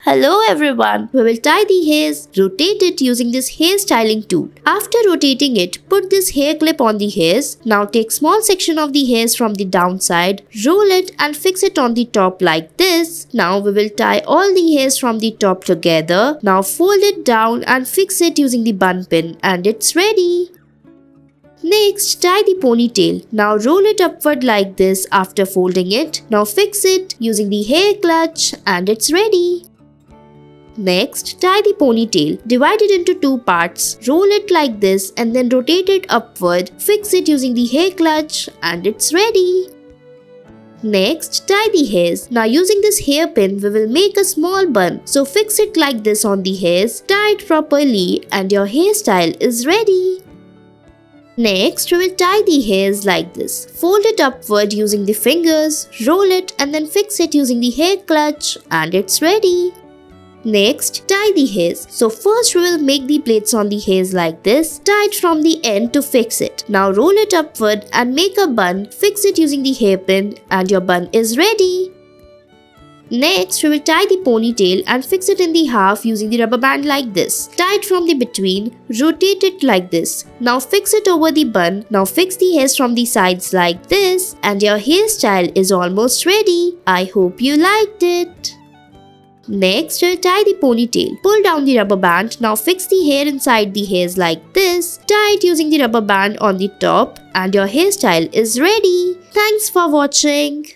Hello everyone, we will tie the hairs, rotate it using this hairstyling tool. After rotating it, put this hair clip on the hairs. Now take small section of the hairs from the downside, roll it and fix it on the top like this. Now we will tie all the hairs from the top together. Now fold it down and fix it using the bun pin and it's ready. Next, tie the ponytail. Now roll it upward like this after folding it. Now fix it using the hair clutch and it's ready. Next, tie the ponytail. Divide it into two parts. Roll it like this and then rotate it upward. Fix it using the hair clutch and it's ready. Next, tie the hairs. Now using this hairpin, we will make a small bun. So fix it like this on the hairs. Tie it properly and your hairstyle is ready. Next, we will tie the hairs like this. Fold it upward using the fingers, roll it and then fix it using the hair clutch and it's ready. Next, tie the hairs. So first we will make the plaits on the hairs like this. Tie it from the end to fix it. Now roll it upward and make a bun. Fix it using the hairpin and your bun is ready. Next, we will tie the ponytail and fix it in the half using the rubber band like this. Tie it from the between, rotate it like this. Now fix it over the bun. Now fix the hairs from the sides like this and your hairstyle is almost ready. I hope you liked it. Next, we'll tie the ponytail. Pull down the rubber band. Now fix the hair inside the hairs like this. Tie it using the rubber band on the top and your hairstyle is ready. Thanks for watching.